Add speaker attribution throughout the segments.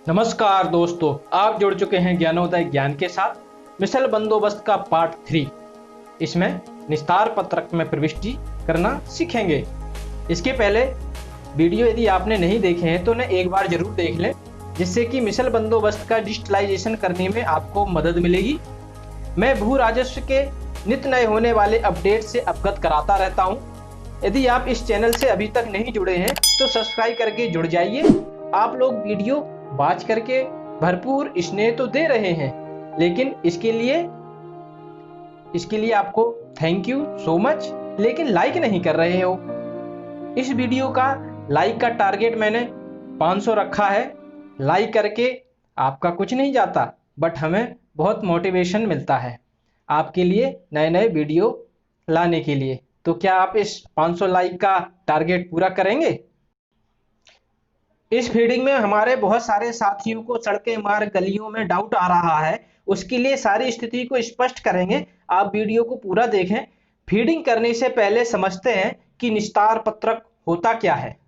Speaker 1: नमस्कार दोस्तों, आप जुड़ चुके हैं ज्ञानोदय ज्ञान के साथ मिसल बंदोबस्त का पार्ट 3। इसमें निस्तार पत्रक में प्रविष्टि करना सीखेंगे। इसके पहले वीडियो यदि आपने नहीं देखे हैं तो उन्हें एक बार जरूर देख लें, जिससे कि मिसल बंदोबस्त का डिजिटलाइजेशन करने में आपको मदद मिलेगी। मैं भू राजस्व के नित्य नए होने वाले अपडेट से अवगत कराता रहता हूँ। यदि आप इस चैनल से अभी तक नहीं जुड़े हैं तो सब्सक्राइब करके जुड़ जाइए। आप लोग वीडियो वॉच करके भरपूर स्नेह तो दे रहे हैं, लेकिन इसके लिए आपको थैंक यू सो मच, लेकिन लाइक नहीं कर रहे हो। इस वीडियो का लाइक का टारगेट मैंने 500 रखा है। लाइक करके आपका कुछ नहीं जाता, बट हमें बहुत मोटिवेशन मिलता है आपके लिए नए नए वीडियो लाने के लिए। तो क्या आप इस 500 लाइक का टारगेट पूरा करेंगे? इस फीडिंग में हमारे बहुत सारे साथियों को सड़कें, मार्ग, गलियों में डाउट आ रहा है। उसके लिए सारी स्थिति को स्पष्ट करेंगे। आप वीडियो को पूरा देखें। फीडिंग करने से पहले समझते हैं कि निस्तार पत्रक होता क्या है।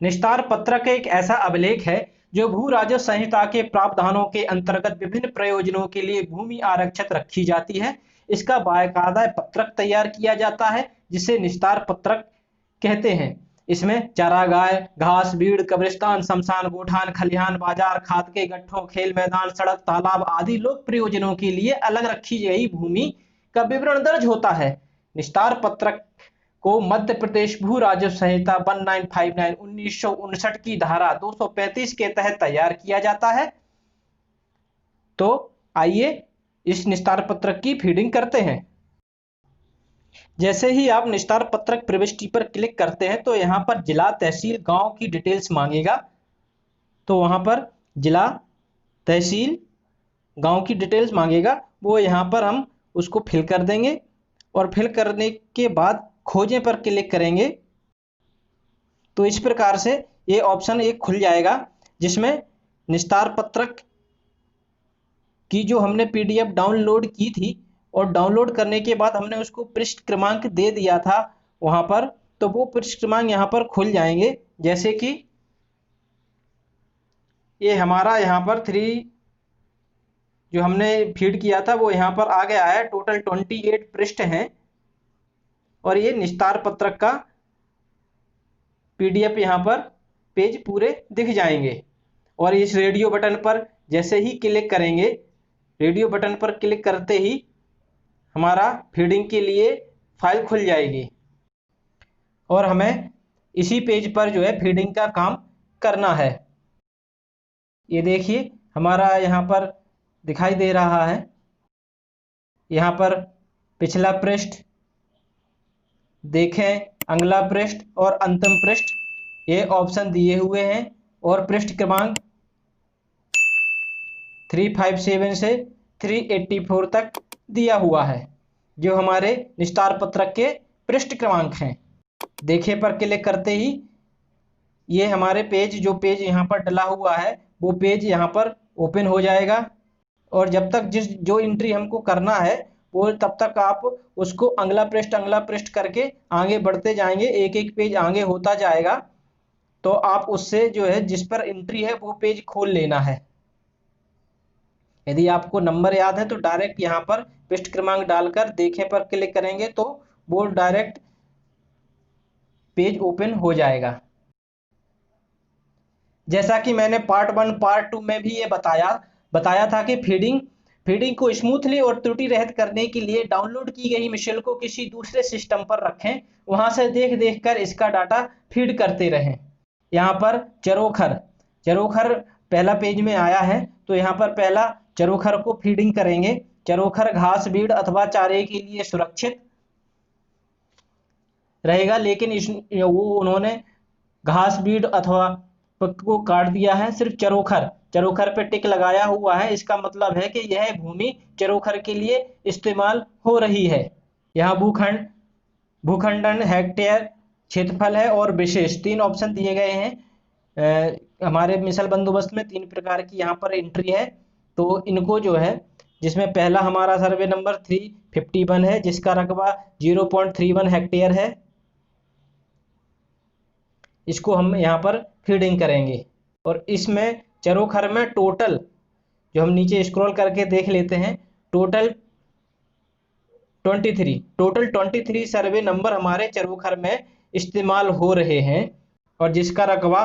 Speaker 1: निस्तार पत्रक एक ऐसा अभिलेख है जो भू राजस्व संहिता के प्रावधानों के अंतर्गत विभिन्न प्रयोजनों के लिए भूमि आरक्षित रखी जाती है। इसका बाकायदा पत्रक तैयार किया जाता है, जिसे निस्तार पत्रक कहते हैं। इसमें चारागाह, घास, बीड़, कब्रिस्तान, शमशान, गोठान, खलिहान, बाजार, खाद के गट्ठों, खेल मैदान, सड़क, तालाब आदि लोक प्रयोजनों के लिए अलग रखी गई भूमि का विवरण दर्ज होता है। निस्तार पत्रक को मध्य प्रदेश भू राजस्व संहिता 1959 1959 की धारा 235 के तहत तैयार किया जाता है। तो आइए इस निस्तार पत्रक की फीडिंग करते हैं। जैसे ही आप निस्तार पत्रक प्रविष्टि पर क्लिक करते हैं तो यहां पर जिला, तहसील, गांव की डिटेल्स मांगेगा। तो वहां पर जिला, तहसील, गांव की डिटेल्स मांगेगा। वो यहां पर हम उसको फिल कर देंगे और फिल करने के बाद खोजें पर क्लिक करेंगे तो इस प्रकार से ये ऑप्शन एक खुल जाएगा, जिसमें निस्तार पत्रक की जो हमने पीडीएफ डाउनलोड की थी और डाउनलोड करने के बाद हमने उसको पृष्ठ क्रमांक दे दिया था वहां पर, तो वो पृष्ठ क्रमांक यहां पर खुल जाएंगे। जैसे कि ये हमारा यहां पर 3 जो हमने फीड किया था वो यहां पर आ गया है। टोटल 28 पृष्ठ हैं और ये निस्तार पत्रक का पीडीएफ यहां पर पेज पूरे दिख जाएंगे। और इस रेडियो बटन पर जैसे ही क्लिक करेंगे, रेडियो बटन पर क्लिक करते ही हमारा फीडिंग के लिए फाइल खुल जाएगी और हमें इसी पेज पर जो है फीडिंग का काम करना है। ये देखिए हमारा यहाँ पर दिखाई दे रहा है। यहाँ पर पिछला पृष्ठ देखें, अगला पृष्ठ और अंतिम पृष्ठ, ये ऑप्शन दिए हुए हैं और पृष्ठ क्रमांक 357 से 384 तक दिया हुआ है, जो हमारे निस्तार पत्रक के पृष्ठ क्रमांक हैं। देखे पर क्लिक करते ही ये हमारे पेज, जो पेज यहाँ पर डला हुआ है वो पेज यहाँ पर ओपन हो जाएगा। और जब तक जो एंट्री हमको करना है वो तब तक आप उसको अगला पृष्ठ करके आगे बढ़ते जाएंगे। एक एक पेज आगे होता जाएगा तो आप उससे जो है जिस पर एंट्री है वो पेज खोल लेना है। यदि आपको नंबर याद है तो डायरेक्ट यहाँ पर पृष्ठ क्रमांक डालकर देखें पर क्लिक करेंगे तो वो डायरेक्ट पेज ओपन हो जाएगा। जैसा कि मैंने पार्ट 1 पार्ट 2 में भी ये बताया था कि फीडिंग को स्मूथली और त्रुटि रहित करने के लिए डाउनलोड की गई मिशेल को किसी दूसरे सिस्टम पर रखें, वहां से देख कर इसका डाटा फीड करते रहें। यहाँ पर चरोखर पहला पेज में आया है, तो यहाँ पर पहला चरोखर को फीडिंग करेंगे। चरोखर घास, बीड़ अथवा चारे के लिए सुरक्षित रहेगा, लेकिन वो उन्होंने घास, बीड़ अथवा को काट दिया है। सिर्फ चरोखर पे टिक लगाया हुआ है। इसका मतलब है कि यह भूमि चरोखर के लिए इस्तेमाल हो रही है। यहाँ भूखंडन, हेक्टेयर, क्षेत्रफल है और विशेष 3 ऑप्शन दिए गए हैं। हमारे मिसल बंदोबस्त में 3 प्रकार की यहाँ पर एंट्री है। तो इनको जो है, जिसमें पहला हमारा सर्वे नंबर 351 है, जिसका रकबा 0.31 हेक्टेयर है। इसको हम यहाँ पर फीडिंग करेंगे। और इसमें चरोखर में टोटल, जो हम नीचे स्क्रॉल करके देख लेते हैं, टोटल 23 सर्वे नंबर हमारे चरोखर में इस्तेमाल हो रहे हैं और जिसका रकबा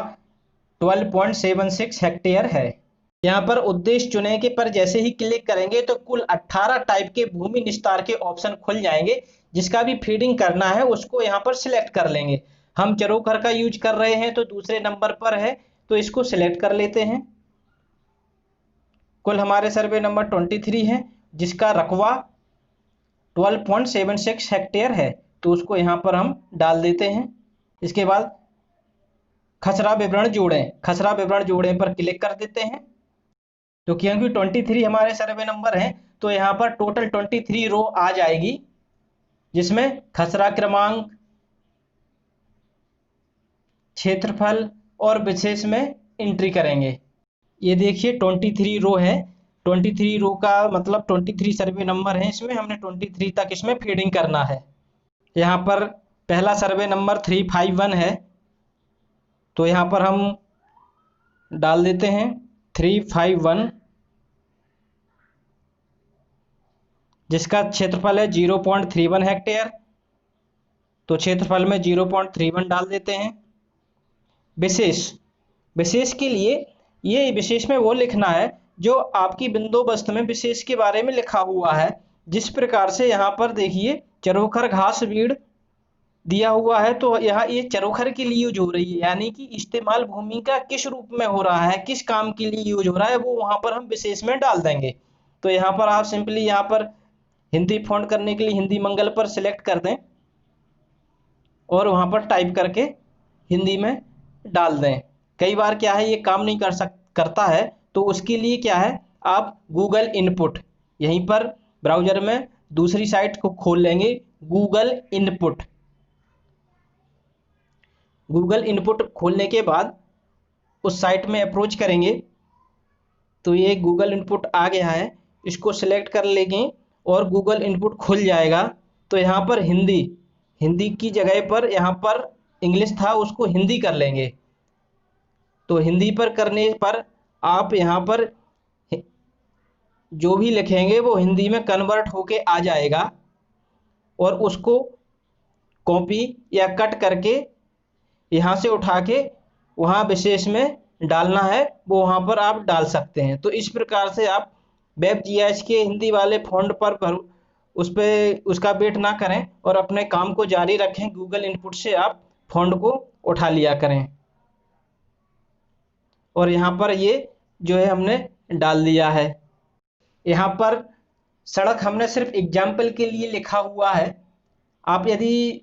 Speaker 1: 12.76 हेक्टेयर है। यहाँ पर उद्देश्य चुने के पर जैसे ही क्लिक करेंगे तो कुल 18 टाइप के भूमि निस्तार के ऑप्शन खुल जाएंगे। जिसका भी फीडिंग करना है उसको यहाँ पर सिलेक्ट कर लेंगे। हम चरोखर का यूज कर रहे हैं तो दूसरे नंबर पर है, तो इसको सिलेक्ट कर लेते हैं। कुल हमारे सर्वे नंबर 23 है, जिसका रकबा 12.76 हेक्टेयर है, तो उसको यहाँ पर हम डाल देते हैं। इसके बाद खसरा विवरण जोड़ें, खसरा विवरण जोड़ें पर क्लिक कर देते हैं। तो क्योंकि 23 हमारे सर्वे नंबर हैं तो यहाँ पर टोटल 23 रो आ जाएगी, जिसमें खसरा क्रमांक, क्षेत्रफल और विशेष में एंट्री करेंगे। ये देखिए 23 रो है, 23 रो का मतलब 23 सर्वे नंबर है, इसमें हमने 23 तक इसमें फीडिंग करना है। यहाँ पर पहला सर्वे नंबर 351 है, तो यहाँ पर हम डाल देते हैं 351, जिसका क्षेत्रफल है 0.31 हेक्टेयर, तो क्षेत्रफल में 0.31 डाल देते हैं। विशेष, विशेष के लिए ये विशेष में वो लिखना है जो आपकी बंदोबस्त में विशेष के बारे में लिखा हुआ है। जिस प्रकार से यहाँ पर देखिए चरोखर घास बीड़ दिया हुआ है, तो यहाँ ये चरोखर के लिए यूज हो रही है, यानी कि इस्तेमाल भूमि का किस रूप में हो रहा है, किस काम के लिए यूज हो रहा है, वो वहां पर हम विशेष में डाल देंगे। तो यहाँ पर आप सिंपली यहाँ पर हिंदी फॉन्ट करने के लिए हिंदी मंगल पर सिलेक्ट कर दें और वहां पर टाइप करके हिंदी में डाल दें। कई बार क्या है ये काम नहीं करता है, तो उसके लिए क्या है, आप गूगल इनपुट, यहीं पर ब्राउजर में दूसरी साइट को खोल लेंगे, गूगल इनपुट। गूगल इनपुट खोलने के बाद उस साइट में अप्रोच करेंगे तो ये गूगल इनपुट आ गया है, इसको सिलेक्ट कर लेंगे और गूगल इनपुट खुल जाएगा। तो यहाँ पर हिंदी, हिंदी की जगह पर यहाँ पर इंग्लिश था, उसको हिंदी कर लेंगे। तो हिंदी पर करने पर आप यहाँ पर जो भी लिखेंगे वो हिंदी में कन्वर्ट होके आ जाएगा और उसको कॉपी या कट करके यहाँ से उठा के वहाँ विशेष में डालना है, वो वहाँ पर आप डाल सकते हैं। तो इस प्रकार से आप वेब जीआईएस के हिंदी वाले फॉन्ट पर उस पर उसका वेट ना करें और अपने काम को जारी रखें। गूगल इनपुट से आप फॉन्ट को उठा लिया करें और यहाँ पर ये जो है हमने डाल दिया है। यहाँ पर सड़क हमने सिर्फ एग्जाम्पल के लिए लिखा हुआ है। आप यदि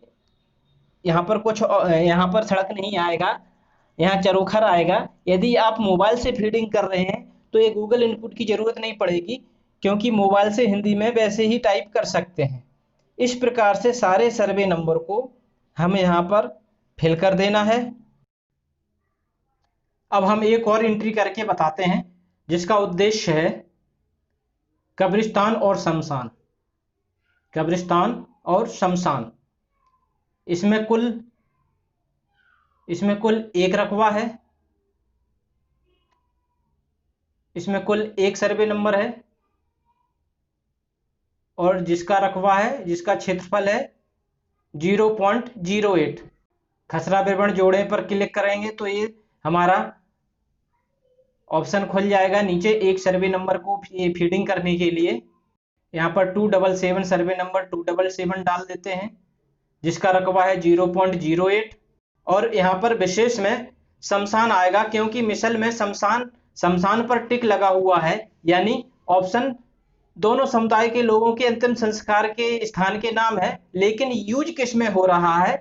Speaker 1: यहाँ पर कुछ, यहाँ पर सड़क नहीं आएगा, यहाँ चरोखर आएगा। यदि आप मोबाइल से फीडिंग कर रहे हैं तो ये गूगल इनपुट की जरूरत नहीं पड़ेगी, क्योंकि मोबाइल से हिंदी में वैसे ही टाइप कर सकते हैं। इस प्रकार से सारे सर्वे नंबर को हमें यहाँ पर फिल कर देना है। अब हम एक और एंट्री करके बताते हैं, जिसका उद्देश्य है कब्रिस्तान और शमशान। कब्रिस्तान और शमशान, इसमें कुल एक रकबा है, इसमें कुल एक सर्वे नंबर है और जिसका रकबा है, जिसका क्षेत्रफल है 0.08। खसरा विवरण जोड़े पर क्लिक करेंगे तो ये हमारा ऑप्शन खुल जाएगा। नीचे एक सर्वे नंबर को फीडिंग करने के लिए यहाँ पर 277 सर्वे नंबर 277 डाल देते हैं, जिसका रकबा है 0.08। और यहाँ पर विशेष में शमशान आएगा, क्योंकि मिसल में शमशान पर टिक लगा हुआ है, यानी ऑप्शन दोनों समुदाय के लोगों के अंतिम संस्कार के स्थान के नाम है, लेकिन यूज किस में हो रहा है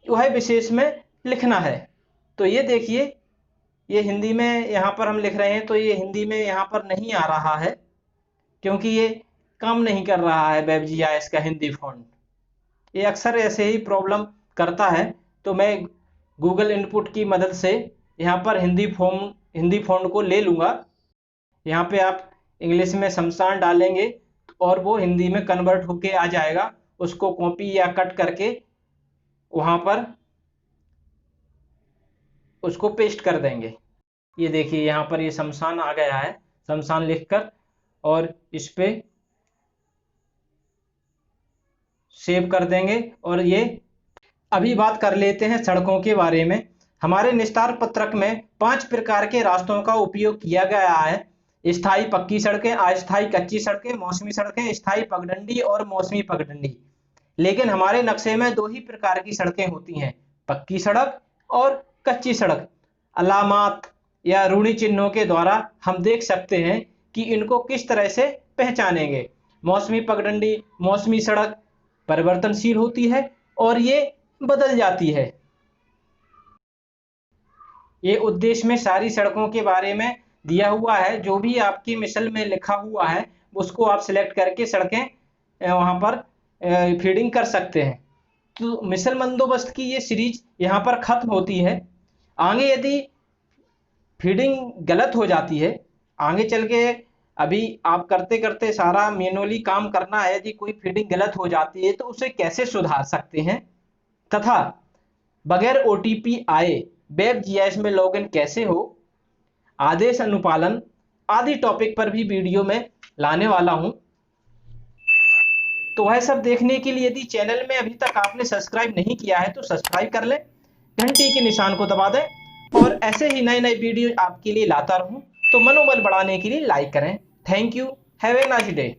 Speaker 1: वह विशेष में लिखना है। तो ये देखिए, ये हिंदी में यहाँ पर हम लिख रहे हैं तो ये हिंदी में यहाँ पर नहीं आ रहा है, क्योंकि ये काम नहीं कर रहा है वेब जीआईएस का हिंदी फॉन्ट। ये अक्सर ऐसे ही प्रॉब्लम करता है। तो मैं गूगल इनपुट की मदद से यहाँ पर हिंदी फॉन्ट को ले लूँगा। यहाँ पे आप इंग्लिश में शमशान डालेंगे और वो हिंदी में कन्वर्ट होके आ जाएगा। उसको कॉपी या कट करके वहाँ पर उसको पेस्ट कर देंगे। ये देखिए यहाँ पर ये शमशान आ गया है, शमशान लिखकर, और इस पे सेव कर देंगे। और ये अभी बात कर लेते हैं सड़कों के बारे में। हमारे निस्तार पत्रक में 5 प्रकार के रास्तों का उपयोग किया गया है: स्थायी पक्की सड़कें, अस्थायी कच्ची सड़कें, मौसमी सड़कें, स्थायी पगडंडी और मौसमी पगडंडी। लेकिन हमारे नक्शे में 2 ही प्रकार की सड़कें होती हैं: पक्की सड़क और कच्ची सड़क। अलामात या रूढ़ी चिन्हों के द्वारा हम देख सकते हैं कि इनको किस तरह से पहचानेंगे। मौसमी पगडंडी, मौसमी सड़क परिवर्तनशील होती है और ये बदल जाती है। ये उद्देश्य में सारी सड़कों के बारे में दिया हुआ है, जो भी आपकी मिसल में लिखा हुआ है उसको आप सिलेक्ट करके सड़कें वहां पर फीडिंग कर सकते हैं। तो मिसल बंदोबस्त की ये सीरीज यहाँ पर खत्म होती है। आगे यदि फीडिंग गलत हो जाती है, आगे चल के अभी आप करते करते सारा मैनुअली काम करना है, यदि कोई फीडिंग गलत हो जाती है तो उसे कैसे सुधार सकते हैं, तथा बगैर ओटीपी आए वेब जीआईएस में लॉगिन कैसे हो, आदेश अनुपालन आदि टॉपिक पर भी वीडियो में लाने वाला हूं। तो वह सब देखने के लिए यदि चैनल में अभी तक आपने सब्सक्राइब नहीं किया है तो सब्सक्राइब कर लें, घंटी के निशान को दबा दें, और ऐसे ही नए नए वीडियो आपके लिए लाता रहूं। तो मनोबल बढ़ाने के लिए लाइक करें। Thank you, have a nice day.